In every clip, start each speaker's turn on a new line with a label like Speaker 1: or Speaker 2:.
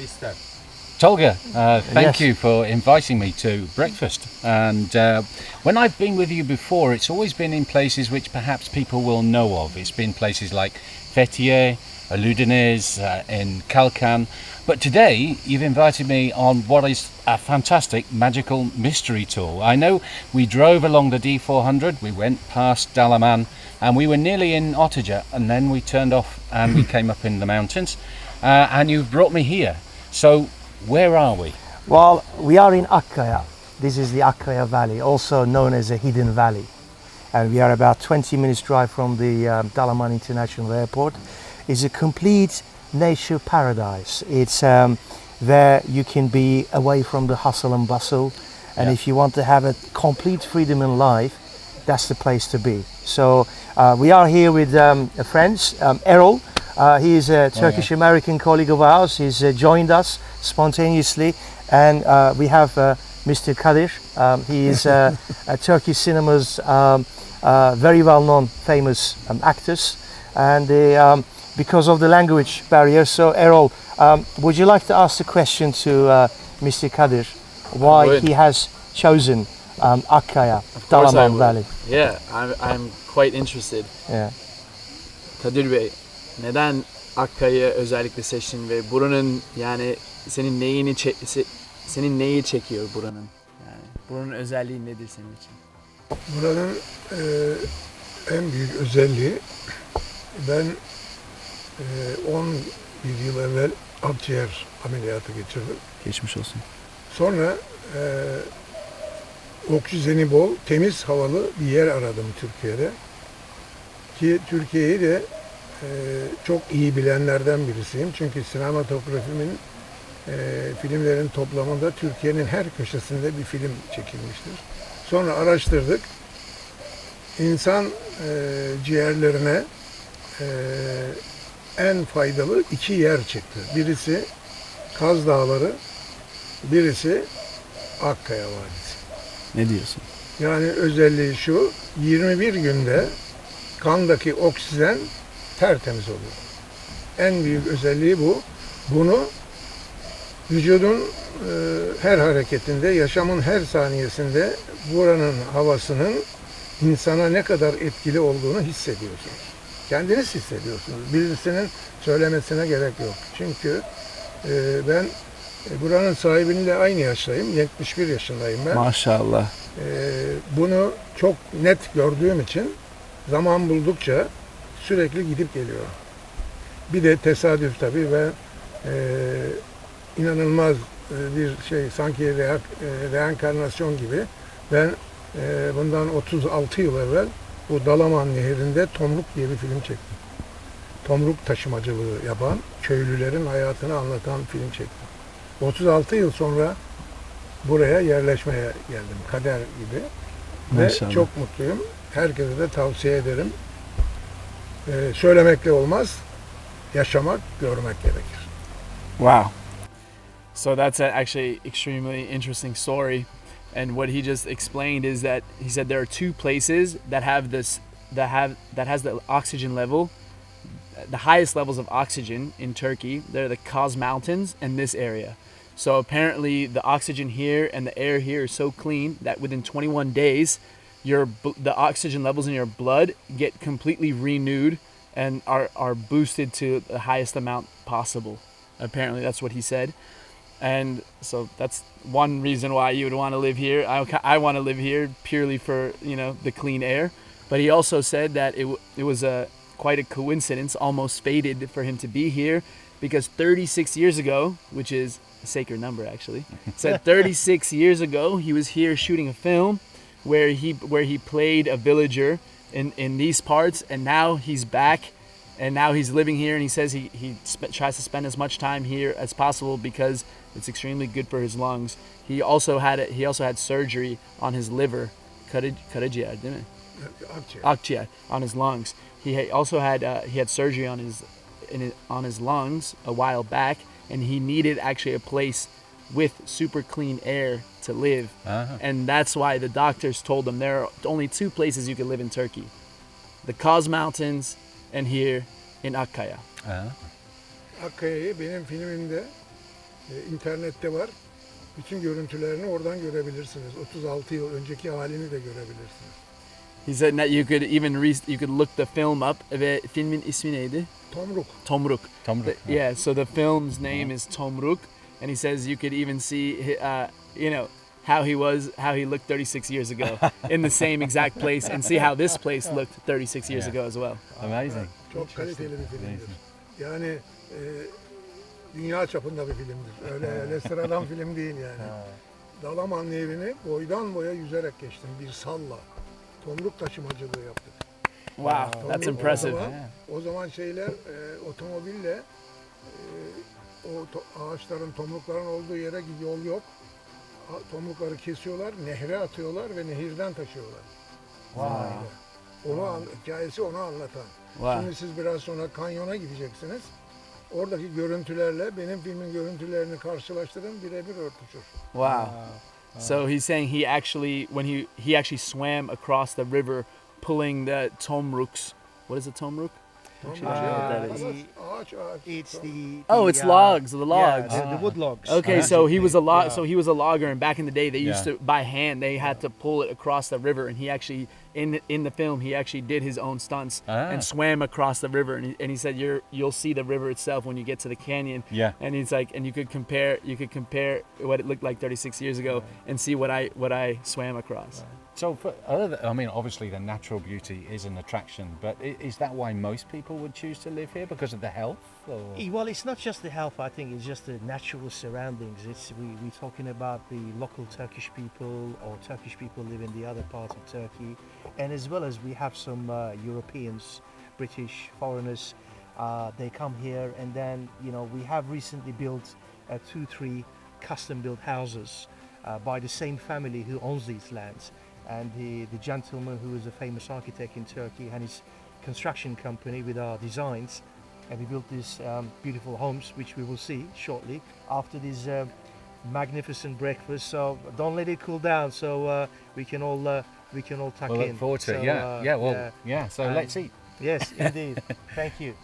Speaker 1: ister.
Speaker 2: Tolga, thank
Speaker 3: Yes.
Speaker 2: you for inviting me to breakfast. And when I've been with you before, it's always been in places which perhaps people will know of. It's been places like Fethiye, Ludeniz, in Kalkan. But today, you've invited me on what is a fantastic magical mystery tour. I know we drove along the D400, we went past Dalaman, and we were nearly in Otaja, and then we turned off and we came up in the mountains. And you've brought me here. So, where are we?
Speaker 3: Well, we are in Akkaya. This is the Akkaya Valley, also known as a hidden valley. And we are about 20 minutes drive from the Dalaman International Airport. It's a complete nature paradise. It's where you can be away from the hustle and bustle. And if you want to have a complete freedom in life, that's the place to be. So we are here with a friend, Erol. He is a Turkish-American colleague of ours. He's joined us spontaneously. And we have Mr. Kadir. He is a Turkish cinema's very well-known, famous actors. And because of the language barrier, so Erol, would you like to ask the question to Mr. Kadir? Why he has chosen Akkaya, Dalaman Valley?
Speaker 4: Yeah, I'm quite interested.
Speaker 3: Yeah.
Speaker 4: Kadir Bey, neden Akkaya'yı özellikle seçtin ve buranın yani senin neyi çekiyor buranın? Yani buranın özelliği nedir senin için?
Speaker 1: Buranın en büyük özelliği, ben 11 yıl evvel akciğer ameliyatı geçirdim.
Speaker 4: Geçmiş olsun.
Speaker 1: Sonra oksijeni bol, temiz havalı bir yer aradım Türkiye'de. Ki Türkiye'yi de çok iyi bilenlerden birisiyim. Çünkü sinematografimin filmlerin toplamında Türkiye'nin her köşesinde bir film çekilmiştir. Sonra araştırdık. İnsan ciğerlerine en faydalı iki yer çıktı. Birisi Kaz Dağları, birisi Akkaya Vadisi.
Speaker 4: Ne diyorsun?
Speaker 1: Yani özelliği şu, 21 günde kandaki oksijen tertemiz oluyor. En büyük özelliği bu. Bunu vücudun her hareketinde, yaşamın her saniyesinde buranın havasının insana ne kadar etkili olduğunu hissediyorsunuz. Kendiniz hissediyorsunuz. Birisinin söylemesine gerek yok. Çünkü ben buranın sahibiyle aynı yaştayım. 71 yaşındayım ben.
Speaker 4: Maşallah.
Speaker 1: Bunu çok net gördüğüm için zaman buldukça sürekli gidip geliyorum. Bir de tesadüf tabii ve inanılmaz bir şey, sanki reenkarnasyon gibi. Ben bundan 36 yıl evvel bu Dalaman Nehri'nde Tomruk diye bir film çektim. Tomruk taşımacılığı yapan, köylülerin hayatını anlatan film çektim. 36 yıl sonra buraya yerleşmeye geldim, kader gibi.
Speaker 4: Maşallah.
Speaker 1: Ve çok mutluyum. Herkese de tavsiye ederim. Söylemekle olmaz, yaşamak, görmek gerekir.
Speaker 4: Wow. So that's actually extremely interesting story. And what he just explained is that he said there are two places that have this, that has the oxygen level, the highest levels of oxygen in Turkey. They're the Kaz Mountains and this area. So apparently the oxygen here and the air here is so clean that within 21 days, the oxygen levels in your blood get completely renewed and are boosted to the highest amount possible. Apparently that's what he said. And so that's one reason why you would want to live here. I want to live here purely for, the clean air. But he also said that it was quite a coincidence, almost fated for him to be here, because 36 years ago, which is a sacred number actually, said 36 years ago he was here shooting a film where he played a villager in these parts, and now he's back. And now he's living here, and he says he tries to spend as much time here as possible because it's extremely good for his lungs. He also had surgery on his liver, karaciğer, değil mi? Akciğer, on his lungs. He also had surgery on his lungs a while back, and he needed actually a place with super clean air to live. And that's why the doctors told him there are only two places you can live in Turkey: the Kaz Mountains and here in Akkaya.
Speaker 1: Akkaya'yı benim filmimde İnternette var. Bütün görüntülerini oradan görebilirsiniz. 36 yıl önceki halini de görebilirsiniz.
Speaker 4: He said that you could even you could look the film up. Ve filmin ismi neydi?
Speaker 1: Tomruk.
Speaker 4: Tomruk.
Speaker 2: Tomruk.
Speaker 4: Yeah, so the film's name is Tomruk, and he says you could even see, you know, how he looked 36 years ago in the same exact place, and see how this place looked 36 years ago as well.
Speaker 2: Amazing.
Speaker 1: Çok kaliteli bir filmdir. Yani dünya çapında bir filmdir. Öyle sıradan film değil yani. Dalaman Nehri'ni boydan boya yüzerek geçtim bir salla. Tomruk taşımacılığı yaptık.
Speaker 4: Wow, that's impressive.
Speaker 1: O zaman şeyler otomobille ağaçların, tomrukların olduğu yere yol yok. Tomrukları kesiyorlar, nehre atıyorlar ve nehirden taşıyorlar. Hikayesi onu anlatan.
Speaker 4: Wow.
Speaker 1: Şimdi siz biraz sonra kanyona gideceksiniz. Oradaki görüntülerle benim filmin görüntülerini karşılaştırın, birebir örtüşür.
Speaker 4: Wow. So he's saying he actually, when he actually swam across the river, pulling the tomruks. What is a tomruk?
Speaker 1: Ağaç.
Speaker 3: It's the
Speaker 4: It's logs. The logs.
Speaker 3: the wood logs.
Speaker 4: Okay, so he was a So he was a logger, and back in the day, they used to by hand. They had to pull it across the river, and he actually in the film he actually did his own stunts and swam across the river. And he said you'll see the river itself when you get to the canyon.
Speaker 2: Yeah.
Speaker 4: And he's like, and you could compare what it looked like 36 years ago and see what I swam across.
Speaker 2: So, obviously the natural beauty is an attraction, but is that why most people would choose to live here, because of the health? Or?
Speaker 3: Well, it's not just the health. I think it's just the natural surroundings. We're talking about the local Turkish people, or Turkish people live in the other parts of Turkey, and as well as we have some Europeans, British foreigners. They come here, and then we have recently built 2-3 custom-built houses by the same family who owns these lands. And the gentleman who is a famous architect in Turkey and his construction company with our designs, and we built these beautiful homes, which we will see shortly after this magnificent breakfast. So don't let it cool down, so we can all tuck in.
Speaker 2: Look forward to it. So let's eat.
Speaker 3: Yes, indeed. Thank you.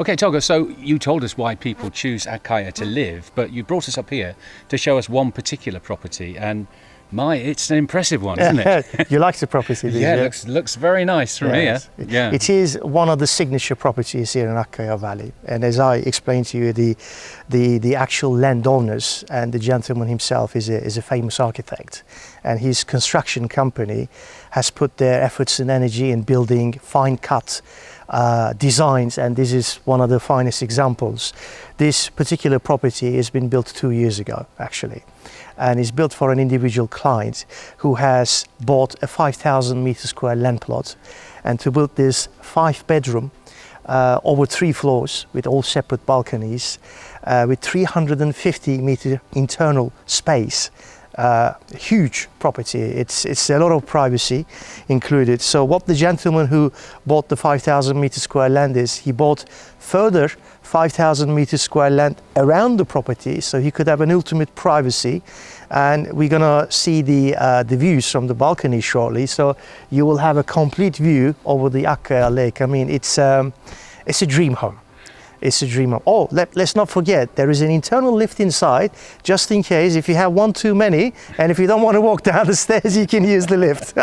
Speaker 2: Okay, Tolga, so you told us why people choose Akkaya to live, but you brought us up here to show us one particular property, and it's an impressive one, isn't it?
Speaker 3: You like the property, do you?
Speaker 2: Yeah, looks very nice from here. Yeah.
Speaker 3: It is one of the signature properties here in Akkaya Valley, and as I explained to you, the actual landowners and the gentleman himself is a famous architect, and his construction company has put their efforts and energy in building fine cut designs, and this is one of the finest examples. This particular property has been built 2 years ago, actually, and is built for an individual client who has bought a 5,000 meter square land plot, and to build this 5-bedroom over 3 floors with all separate balconies with 350 meter internal space. Huge property. It's a lot of privacy included. So what the gentleman who bought the 5,000 meter square land is, he bought further 5,000 meter square land around the property, so he could have an ultimate privacy. And we're gonna see the views from the balcony shortly. So you will have a complete view over the Akkaya Lake. I mean, it's a dream home. It's a dream home. Oh, let's not forget, there is an internal lift inside, just in case if you have one too many, and if you don't want to walk down the stairs, you can use the lift.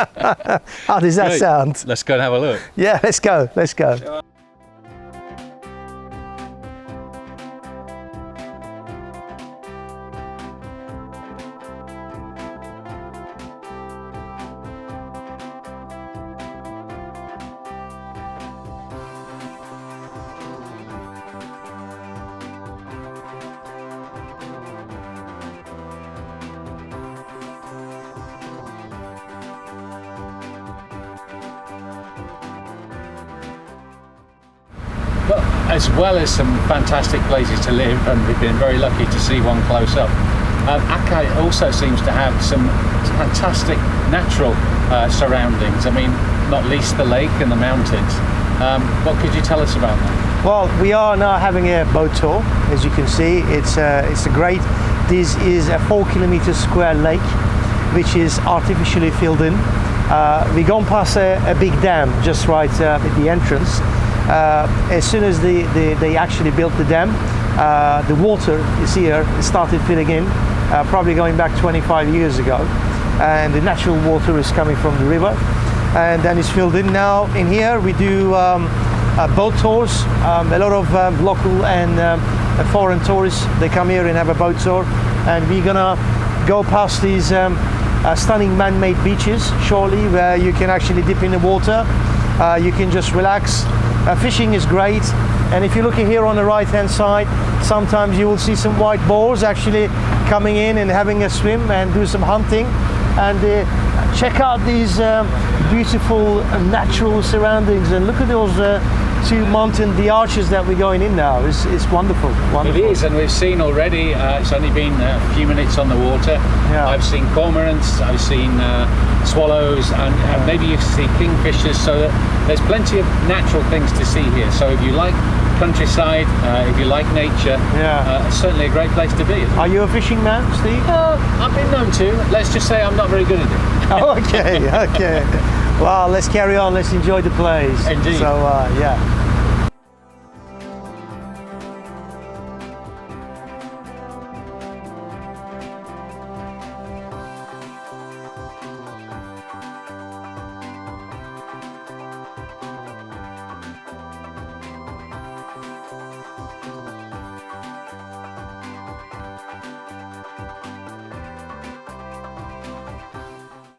Speaker 3: How does that sound?
Speaker 2: Let's go and have a look.
Speaker 3: Yeah, let's go.
Speaker 2: But as well as some fantastic places to live, and we've been very lucky to see one close up, Akkaya also seems to have some fantastic natural surroundings. I mean, not least the lake and the mountains. What could you tell us about that?
Speaker 3: Well, we are now having a boat tour. As you can see, it's a great. This is a 4 kilometer square lake, which is artificially filled in. We're going past a big dam just right at the entrance. As soon as they actually built the dam, the water is here. It started filling in, probably going back 25 years ago, and the natural water is coming from the river, and then it's filled in. Now in here we do boat tours. A lot of local and foreign tourists, they come here and have a boat tour, and we're gonna go past these stunning man-made beaches shortly, where you can actually dip in the water. You can just relax. Fishing is great, and if you're looking here on the right hand side, sometimes you will see some white boars actually coming in and having a swim and do some hunting. And check out these beautiful natural surroundings, and look at those two mountain, the arches that we're going in now. It's wonderful, wonderful.
Speaker 2: It is, and we've seen already, it's only been a few minutes on the water.
Speaker 3: Yeah.
Speaker 2: I've seen cormorants, I've seen swallows, and maybe you see kingfishers, so that there's plenty of natural things to see here. So if you like countryside, if you like nature, it's certainly a great place to be.
Speaker 3: Are you a fishing man, Steve?
Speaker 2: I've been known to. Let's just say I'm not very good at it.
Speaker 3: Oh, okay, okay. Well, let's carry on. Let's enjoy the place.
Speaker 2: Indeed.
Speaker 3: So, yeah.